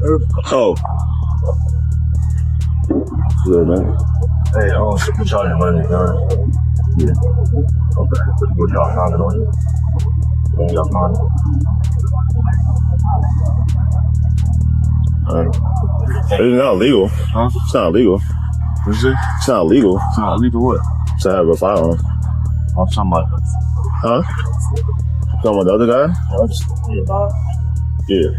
Oh. Good, man. Hey, put y'all in money, man. Yeah. Okay. What y'all found it on you? When y'all found it? It's not illegal. Huh? It's not illegal. What's it? It's not illegal It's not illegal what? to have a firearm. I'm talking about. Huh? Talking about the other guy? Yeah.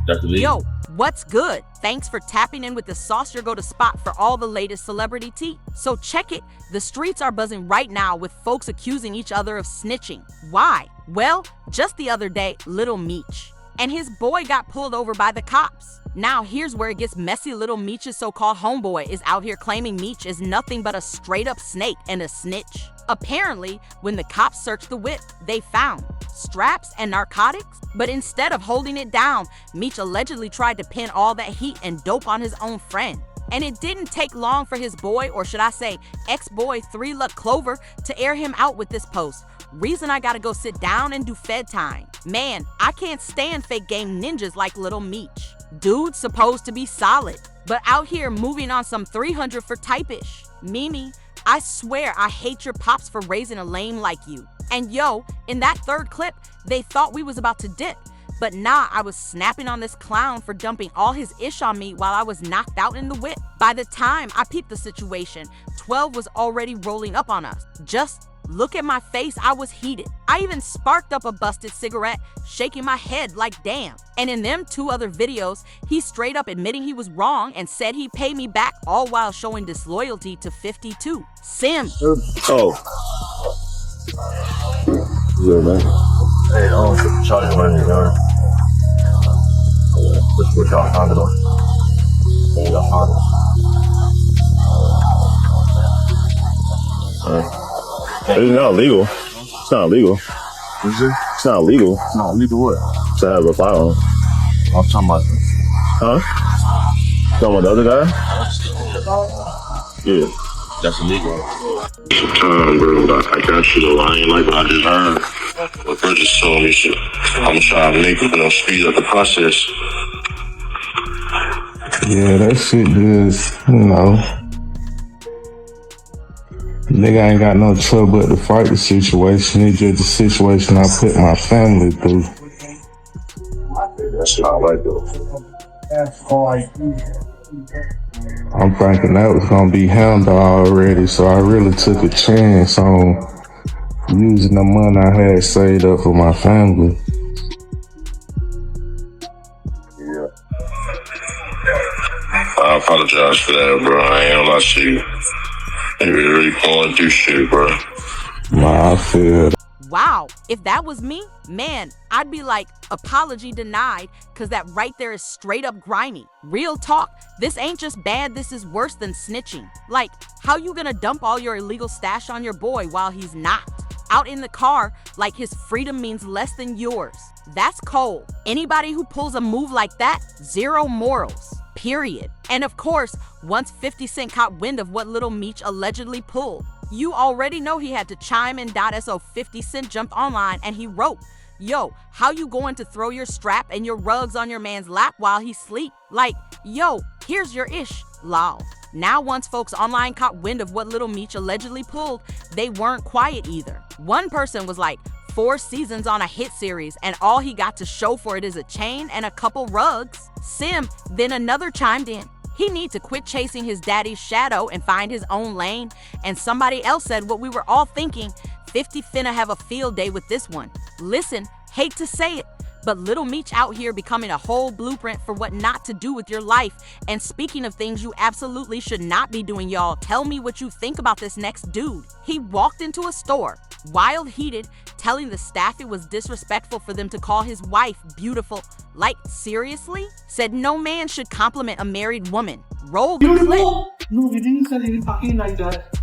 That's illegal. Yo, what's good? Thanks for tapping in with the Sauce Your Go-To spot for all the latest celebrity tea. So check it. The streets are buzzing right now with folks accusing each other of snitching. Why? Well, just the other day, Lil Meech and his boy got pulled over by the cops. Now here's where it gets messy. Lil Meech's so-called homeboy is out here claiming Meech is nothing but a straight-up snake and a snitch. Apparently, when the cops searched the whip, they found straps and narcotics, but instead of holding it down, Meech allegedly tried to pin all that heat and dope on his own friend. And it didn't take long for his boy, or should I say ex-boy 3 Luck Clover, to air him out with this post. Reason I gotta go sit down and do fed time. Man, I can't stand fake game ninjas like Lil Meech. Dude's supposed to be solid, but out here moving on some 300 for type-ish. Mimi, I swear I hate your pops for raising a lame like you. And yo, in that third clip, they thought we was about to dip. But nah, I was snapping on this clown for dumping all his ish on me while I was knocked out in the whip. By the time I peeped the situation, 12 was already rolling up on us. Just look at my face, I was heated. I even sparked up a busted cigarette, shaking my head like damn. And in them 2 other videos, he straight up admitting he was wrong and said he'd pay me back, all while showing disloyalty to 52. Sim. Oh. Good, man. Hey, put y'all in money, man. What y'all found it on? When y'all found it? It's not illegal. It's not illegal. What's it? It's not illegal It's not illegal what? to have a firearm. I'm talking about. Huh? Talking about the other guy? Yeah. That's illegal. Bro, but I got you though. I ain't like what I just heard. What bro just told me shit. I'm trying to make speed up the process. Yeah, that shit just, nigga ain't got no choice but to fight the situation. It's just the situation I put my family through. That's not right though. I'm thinking that was gonna be handled already, so I really took a chance on using the money I had saved up for my family. Yeah. I apologize for that, bro. I ain't gonna lie to you. They really going through shit, bro. Nah, I feel Wow, if that was me, man, I'd be like, apology denied, cause that right there is straight up grimy. Real talk, this ain't just bad, this is worse than snitching. Like, how you gonna dump all your illegal stash on your boy while he's not? Out in the car, like his freedom means less than yours. That's cold. Anybody who pulls a move like that, 0 morals. Period. And of course, once 50 Cent caught wind of what Lil Meech allegedly pulled, you already know he had to chime in. So 50 Cent jumped online and he wrote, yo, how you going to throw your strap and your rugs on your man's lap while he sleep? Like, yo, here's your ish, lol. Now once folks online caught wind of what Lil Meech allegedly pulled, they weren't quiet either. One person was like, 4 seasons on a hit series and all he got to show for it is a chain and a couple rugs. Sim, then another chimed in. He need to quit chasing his daddy's shadow and find his own lane. And somebody else said what we were all thinking, 50 finna have a field day with this one. Listen, hate to say it, but Lil Meech out here becoming a whole blueprint for what not to do with your life. And speaking of things you absolutely should not be doing, y'all, tell me what you think about this next dude. He walked into a store, wild heated, telling the staff it was disrespectful for them to call his wife beautiful. Like, seriously? Said no man should compliment a married woman. Roll the clip. No, we didn't say any fucking like that.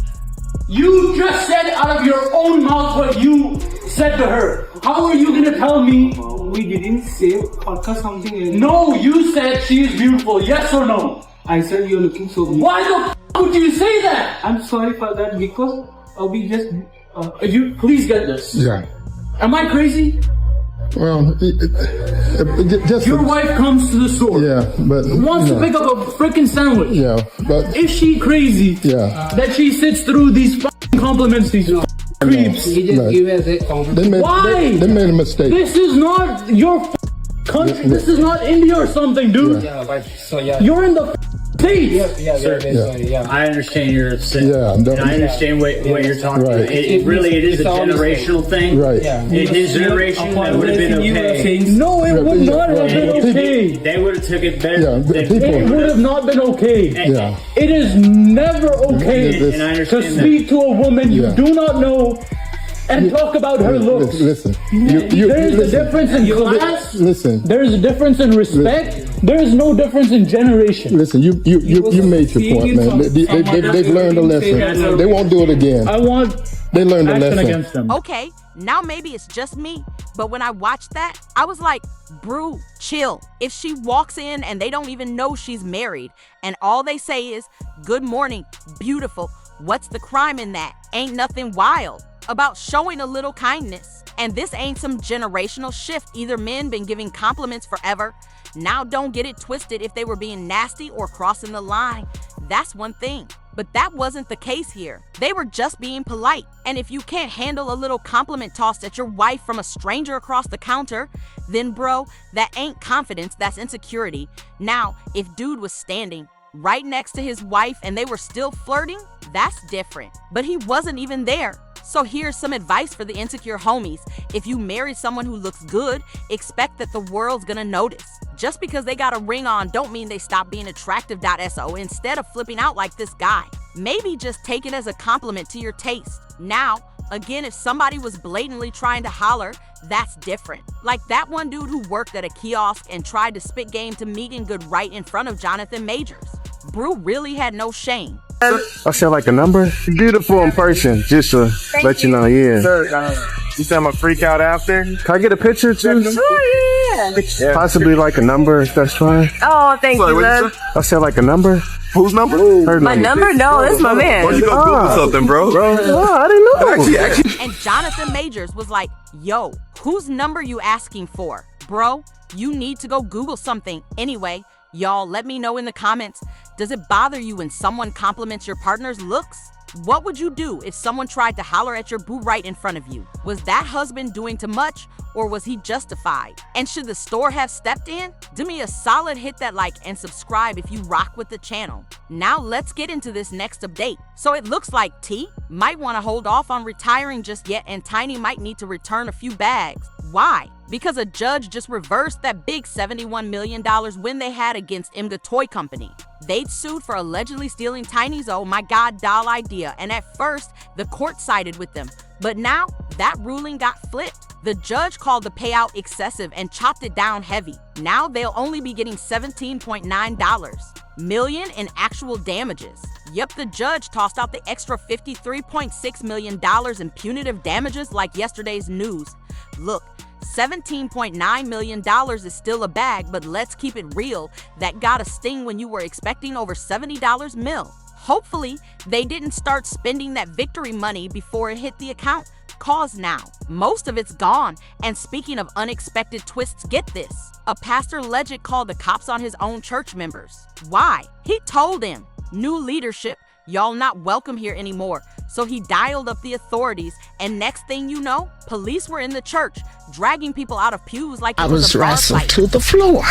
You just said out of your own mouth what you said to her. How are you gonna tell me? We didn't say something like that. No, you said she is beautiful. Yes or no? I said you're looking so beautiful. Why the f would you say that? I'm sorry for that because we just... you please get this. Yeah. Am I crazy? Well, just Your wife comes to the store. Yeah, but Wants to pick up a freaking sandwich. Yeah, but Is she crazy? Yeah. That she sits through these fucking compliments, these creeps. He just give us a compliment. Why? They made a mistake. This is not your country. This is not India or something, dude. Yeah, but so yeah. You're in the States. Yeah. I understand you're upset. Yeah, And I understand what you're talking about. Right. It is a generational thing. Right. In his generation, that would have been okay. No, it would not have been People- okay. They would have took it better. Yeah, than- people- It would have not been okay. Yeah. It is never okay And I to understand that. speak to a woman you Yeah. do not know and talk about her looks. Listen, There's a listen. difference in class. Listen, There's a difference in respect. There is no difference in generation. listen. You made your point, man. They've learned a lesson. They won't do it again. I want They learned a action lesson. against them. Okay, now maybe it's just me, but when I watched that, I was like, brew, chill. If she walks in and they don't even know she's married, and all they say is, good morning, beautiful, what's the crime in that? Ain't nothing wild about showing a little kindness. And this ain't some generational shift. Either men been giving compliments forever. Now don't get it twisted if they were being nasty or crossing the line. That's one thing. But that wasn't the case here. They were just being polite. And if you can't handle a little compliment tossed at your wife from a stranger across the counter, then bro, that ain't confidence, that's insecurity. Now, if dude was standing right next to his wife and they were still flirting, that's different. But he wasn't even there. So here's some advice for the insecure homies. If you marry someone who looks good, expect that the world's gonna notice. Just because they got a ring on don't mean they stop being attractive.so instead of flipping out like this guy. Maybe just take it as a compliment to your taste. Now, again, if somebody was blatantly trying to holler, that's different. Like that one dude who worked at a kiosk and tried to spit game to Megan Good right in front of Jonathan Majors. Brew really had no shame. I said like a number. Beautiful in person, just to let you know, yeah. You said I'm a freak out after? Can I get a picture too? Oh, yeah. Possibly like a number, if that's fine. Oh, thank you, man. I said like a number. Whose number? Her My number? No, that's my man. Why don't you go Google something, bro? Oh, I didn't know. Actually. And Jonathan Majors was like, yo, whose number you asking for? Bro, you need to go Google something. Anyway, y'all let me know in the comments, does it bother you when someone compliments your partner's looks? What would you do if someone tried to holler at your boo right in front of you? Was that husband doing too much, or was he justified? And should the store have stepped in? Do me a solid, hit that like and subscribe if you rock with the channel. Now let's get into this next update. So it looks like T might want to hold off on retiring just yet, and Tiny might need to return a few bags. Why? Because a judge just reversed that big $71 million win they had against Imga Toy Company. They'd sued for allegedly stealing Tiny's oh my god doll idea, and at first, the court sided with them. But now, that ruling got flipped. The judge called the payout excessive and chopped it down heavy. Now they'll only be getting $17.9 million in actual damages. Yep, the judge tossed out the extra $53.6 million in punitive damages like yesterday's news. Look, $17.9 million is still a bag, but let's keep it real. That got a sting when you were expecting over $70 mil. Hopefully, they didn't start spending that victory money before it hit the account. Cause now, most of it's gone. And speaking of unexpected twists, get this. A pastor legit called the cops on his own church members. Why? He told him, new leadership, y'all not welcome here anymore. So he dialed up the authorities, and next thing you know, police were in the church, dragging people out of pews like it was a bar wrestled fight. to the floor.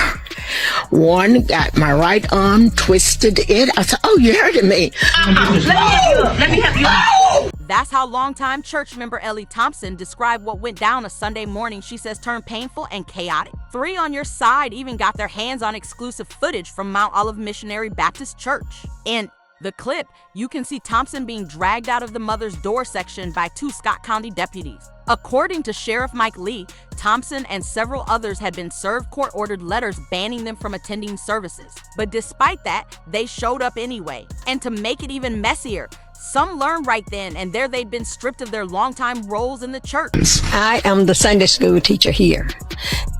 One got my right arm, twisted it. I said, oh, you hurting me. Let me help you. That's how longtime church member Ellie Thompson described what went down a Sunday morning. She says turned painful and chaotic. 3 on Your Side even got their hands on exclusive footage from Mount Olive Missionary Baptist Church. In the clip, you can see Thompson being dragged out of the mother's door section by 2 Scott County deputies. According to Sheriff Mike Lee, Thompson and several others had been served court-ordered letters banning them from attending services. But despite that, they showed up anyway. And to make it even messier, Some learned right then and there they'd been stripped of their longtime roles in the church. I am the Sunday school teacher here.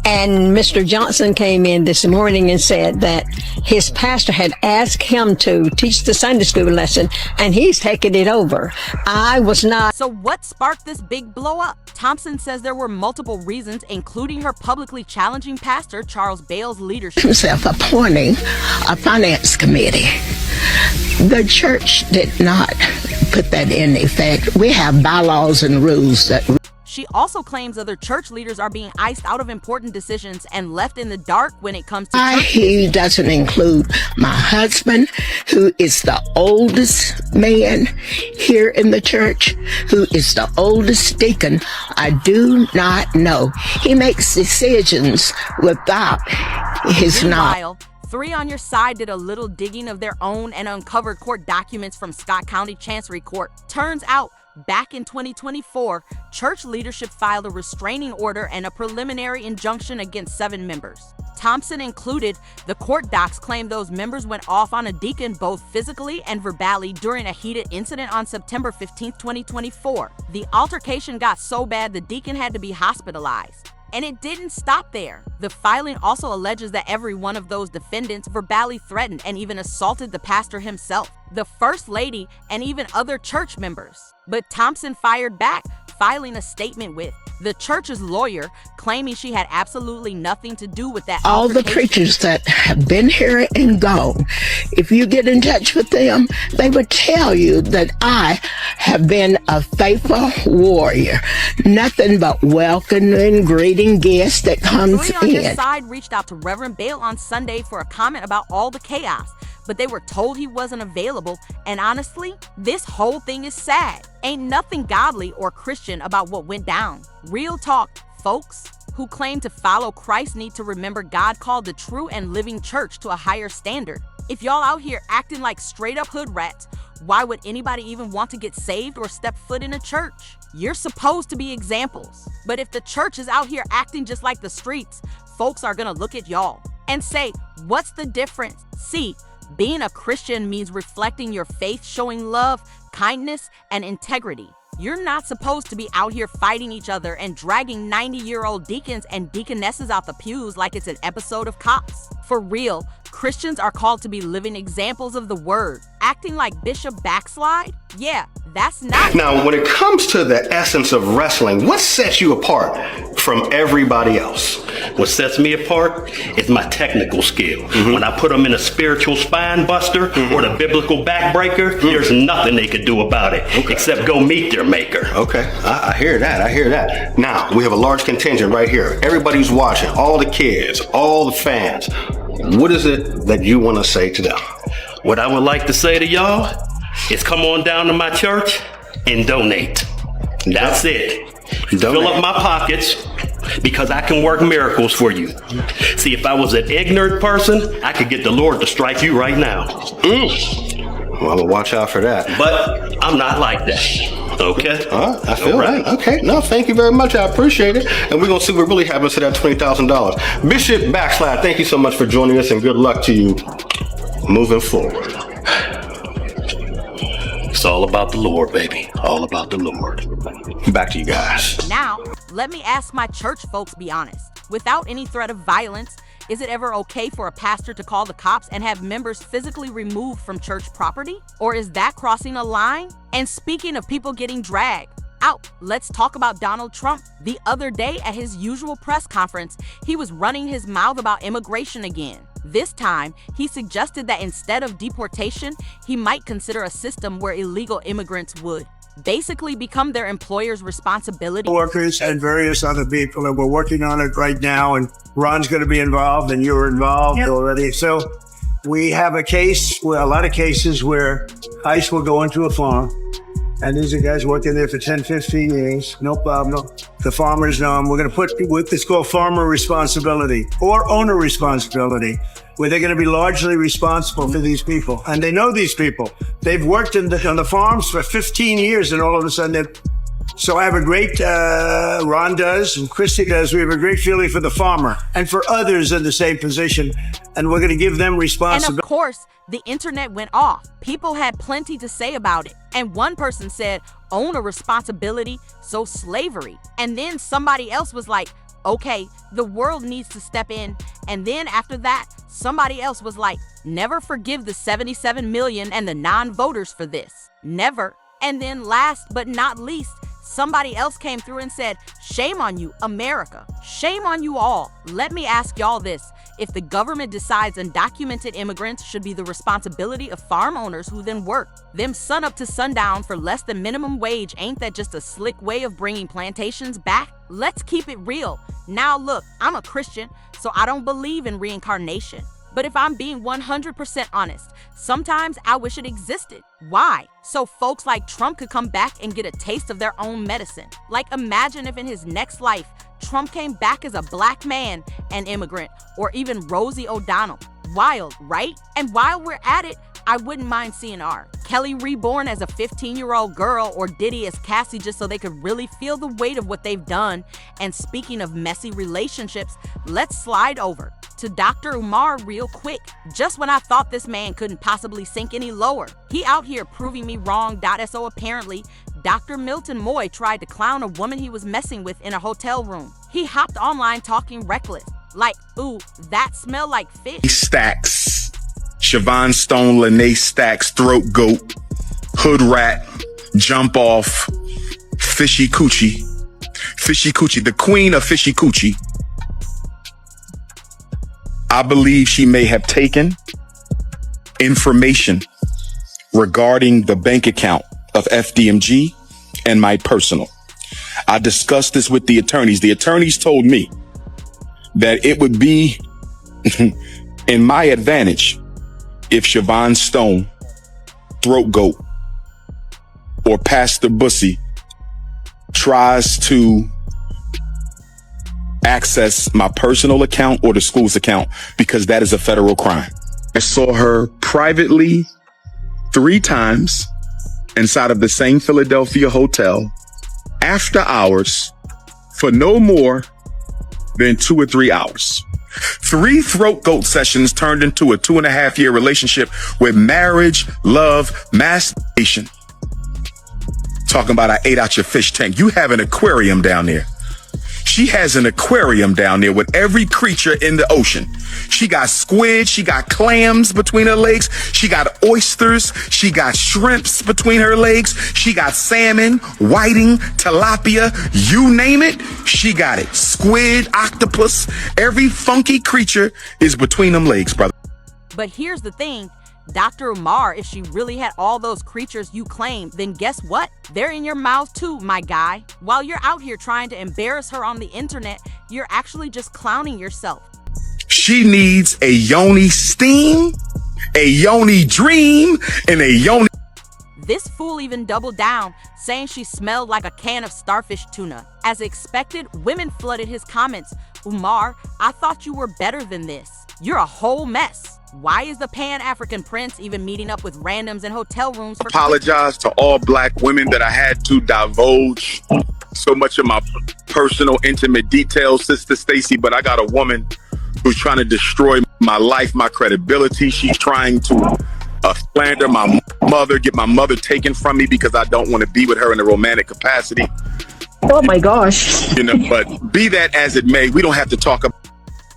And Mr. Johnson came in this morning and said that his pastor had asked him to teach the Sunday school lesson, and he's taken it over. I was not. So what sparked this big blow up? Thompson says there were multiple reasons, including her publicly challenging pastor Charles Bale's leadership. Himself appointing a finance committee. The church did not put that in effect. We have bylaws and rules that. She also claims other church leaders are being iced out of important decisions and left in the dark when it comes to church. He doesn't include my husband, who is the oldest man here in the church, who is the oldest deacon. I do not know. He makes decisions without his knowledge. Three on Your Side did a little digging of their own and uncovered court documents from Scott County Chancery Court. Turns out, back in 2024, church leadership filed a restraining order and a preliminary injunction against 7 members. Thompson included. The court docs claim those members went off on a deacon both physically and verbally during a heated incident on September 15, 2024. The altercation got so bad the deacon had to be hospitalized. And it didn't stop there. The filing also alleges that every one of those defendants verbally threatened and even assaulted the pastor himself, the first lady, and even other church members. But Thompson fired back, filing a statement with the church's lawyer, claiming she had absolutely nothing to do with that all the preachers that have been here and gone, if you get in touch with them, they would tell you that I have been a faithful warrior. Nothing but welcoming, greeting guests that comes Three on Your in. Side reached out to Reverend Bale on Sunday for a comment about all the chaos, but they were told he wasn't available, and honestly, this whole thing is sad. Ain't nothing godly or Christian about what went down. Real talk, folks who claim to follow Christ need to remember God called the true and living church to a higher standard. If y'all out here acting like straight up hood rats, why would anybody even want to get saved or step foot in a church? You're supposed to be examples. But if the church is out here acting just like the streets, folks are gonna look at y'all and say, what's the difference? See, being a Christian means reflecting your faith, showing love, kindness, and integrity. You're not supposed to be out here fighting each other and dragging 90-year-old deacons and deaconesses out the pews like it's an episode of Cops. For real, Christians are called to be living examples of the word. Acting like Bishop backslide? Yeah, that's not. Now, when it comes to the essence of wrestling, what sets you apart from everybody else? What sets me apart is my technical skill. When I put them in a spiritual spine buster or the biblical backbreaker, there's nothing they could do about it except go meet their maker. Okay, I hear that. I hear that. Now, we have a large contingent right here. Everybody's watching, all the kids, all the fans. What is it that you want to say to them? What I would like to say to y'all is come on down to my church and donate. That's it. Fill up my pockets because I can work miracles for you. See, if I was an ignorant person, I could get the Lord to strike you right now. Well, I'm gonna watch out for that. But I'm not like that. Okay? I feel that. Okay. No, thank you very much. I appreciate it. And we're gonna see what really happens to that $20,000. Bishop Backslide, thank you so much for joining us and good luck to you moving forward. It's all about the Lord, baby. All about the Lord. Back to you guys. Now, let me ask my church folks, be honest. Without any threat of violence, is it ever okay for a pastor to call the cops and have members physically removed from church property? Or is that crossing a line? And speaking of people getting dragged out, let's talk about Donald Trump. The other day at his usual press conference, he was running his mouth about immigration again. This time, he suggested that instead of deportation, he might consider a system where illegal immigrants would basically become their employer's responsibility. Workers and various other people, and we're working on it right now, and Ron's going to be involved, and you're involved already. So we have a lot of cases where ICE will go into a farm, and these are guys working there for 10, 15 years, no problem. The farmers know them. We're going to put what is called farmer responsibility or owner responsibility, where they're going to be largely responsible for these people. And they know these people. They've worked on the farms for 15 years, and all of a sudden So I have a great, Ron does and Christy does, we have a great feeling for the farmer and for others in the same position. And we're going to give them And responsibility. of course, the internet went off. People had plenty to say about it. And one person said, own a responsibility, so slavery. And then somebody else was like, okay, the world needs to step in. And then after that, somebody else was like, never forgive the 77 million and the non-voters for this. Never. And then last but not least, somebody else came through and said, shame on you, America. Shame on you all. Let me ask y'all this. If the government decides undocumented immigrants should be the responsibility of farm owners who then work them sun up to sundown for less than minimum wage, ain't that just a slick way of bringing plantations back? Let's keep it real. Now look, I'm a Christian, so I don't believe in reincarnation. But if I'm being 100% honest, sometimes I wish it existed. Why? So folks like Trump could come back and get a taste of their own medicine. Like imagine if in his next life, Trump came back as a black man, an immigrant, or even Rosie O'Donnell. Wild, right? And while we're at it, I wouldn't mind seeing R. Kelly reborn as a 15-year-old girl or Diddy as Cassie just so they could really feel the weight of what they've done. And speaking of messy relationships, let's slide over to Dr. Umar real quick. Just when I thought this man couldn't possibly sink any lower, he out here proving me wrong. So apparently, Dr. Milton Moy tried to clown a woman he was messing with in a hotel room. He hopped online talking reckless, like, ooh, that smell like fish. Stacks, Siobhan Stone, Lene Stacks, Throat Goat, Hood Rat, Jump Off, Fishy Coochie, the queen of Fishy Coochie. I believe she may have taken information regarding the bank account of FDMG and my personal. I discussed this with the attorneys. The attorneys told me that it would be in my advantage if Siobhan Stone, Throat Goat, or Pastor Bussy tries to access my personal account or the school's account, because that is a federal crime. I saw her privately 3 times inside of the same Philadelphia hotel after hours for no more than 2 or 3 hours. 3 Throat Goat sessions turned into a 2.5-year relationship with marriage, love, masturbation. Talking about I ate out your fish tank. You have an aquarium down there. She has an aquarium down there with every creature in the ocean. She got squid, she got clams between her legs, she got oysters, she got shrimps between her legs, she got salmon, whiting, tilapia, you name it, she got it. Squid, octopus, every funky creature is between them legs, brother. But here's the thing. Dr. Umar, if she really had all those creatures you claim, then guess what? They're in your mouth too, my guy. While you're out here trying to embarrass her on the internet, you're actually just clowning yourself. She needs a yoni steam, a yoni dream, and a yoni. This fool even doubled down, saying she smelled like a can of starfish tuna. As expected, women flooded his comments. Umar, I thought you were better than this. You're a whole mess. Why is the Pan-African Prince even meeting up with randoms in hotel rooms for— Apologize to all black women that I had to divulge so much of my personal, intimate details, Sister Stacy, but I got a woman who's trying to destroy my life, my credibility. She's trying to slander my mother, get my mother taken from me because I don't want to be with her in a romantic capacity. Oh my gosh. You know, but be that as it may, we don't have to talk about.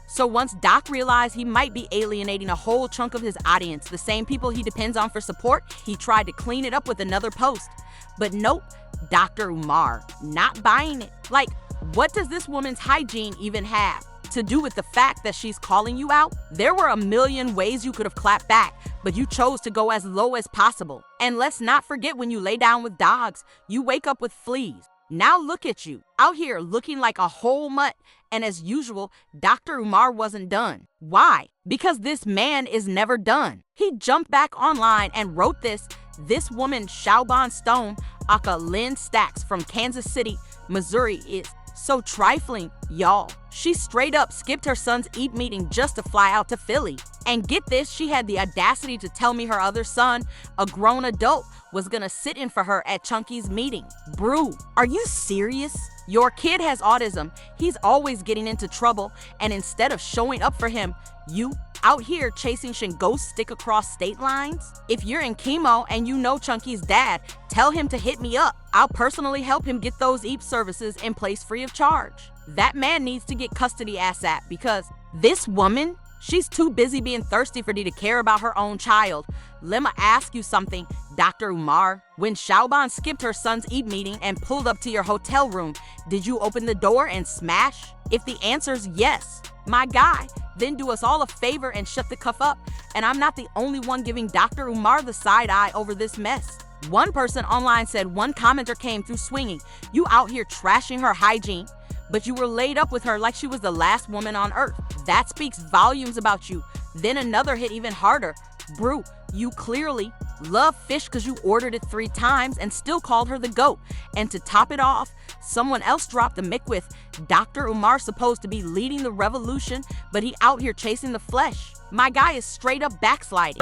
So once Doc realized he might be alienating a whole chunk of his audience, the same people he depends on for support, he tried to clean it up with another post. But nope, Dr. Umar, not buying it. Like, what does this woman's hygiene even have to do with the fact that she's calling you out? There were a million ways you could have clapped back, but you chose to go as low as possible. And let's not forget, when you lay down with dogs, you wake up with fleas. Now look at you, out here looking like a whole mutt. And as usual, Dr. Umar wasn't done. Why? Because this man is never done. He jumped back online and wrote this. This woman, Siobhan Stone, aka Lynn Stacks from Kansas City, Missouri, is so trifling, y'all. She straight up skipped her son's Eid meeting just to fly out to Philly. And get this, she had the audacity to tell me her other son, a grown adult, was gonna sit in for her at Chunky's meeting. Brew, are you serious? Your kid has autism, he's always getting into trouble, and instead of showing up for him, you out here chasing Shingo stick across state lines? If you're in chemo and you know Chunky's dad, tell him to hit me up. I'll personally help him get those EAP services in place free of charge. That man needs to get custody ASAP because this woman, she's too busy being thirsty for me to care about her own child. Let me ask you something, Dr. Umar. When Shauban skipped her son's EAP meeting and pulled up to your hotel room, did you open the door and smash? If the answer's yes, my guy, then do us all a favor and shut the cuff up. And I'm not the only one giving Dr. Umar the side eye over this mess. One person online said one commenter came through swinging. You out here trashing her hygiene, but you were laid up with her like she was the last woman on earth. That speaks volumes about you. Then another hit even harder. Brew, you clearly love fish because you ordered it 3 times and still called her the GOAT. And to top it off, someone else dropped the mic with Dr. Umar's supposed to be leading the revolution, but he out here chasing the flesh. My guy is straight up backsliding.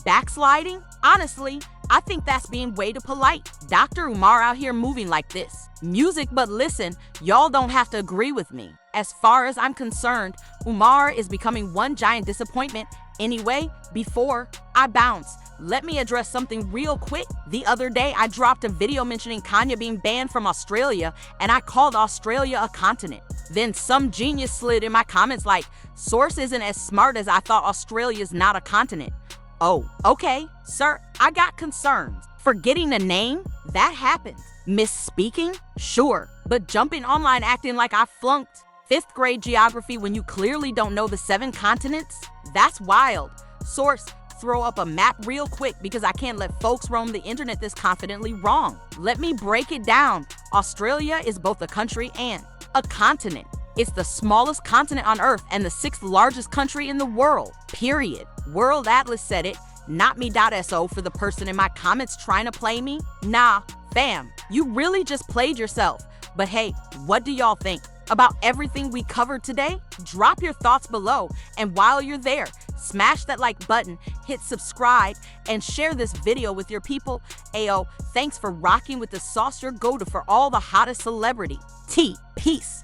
Backsliding? Honestly, I think that's being way too polite. Dr. Umar out here moving like this. Music, but listen, y'all don't have to agree with me. As far as I'm concerned, Umar is becoming one giant disappointment. Anyway, before I bounce, let me address something real quick. The other day, I dropped a video mentioning Kanye being banned from Australia, and I called Australia a continent. Then some genius slid in my comments like, source isn't as smart as I thought, Australia's not a continent. Oh, okay, sir, I got concerns. Forgetting a name? That happens. Misspeaking? Sure, but jumping online acting like I flunked 5th grade geography when you clearly don't know the 7 continents? That's wild. Source, throw up a map real quick because I can't let folks roam the internet this confidently wrong. Let me break it down. Australia is both a country and a continent. It's the smallest continent on Earth and the 6th largest country in the world, period. World Atlas said it, not me.so for the person in my comments trying to play me. Nah, fam, you really just played yourself. But hey, what do y'all think about everything we covered today? Drop your thoughts below, and while you're there, smash that like button, hit subscribe, and share this video with your people. Ayo, thanks for rocking with the sauce, your go-to for all the hottest celebrity. Peace.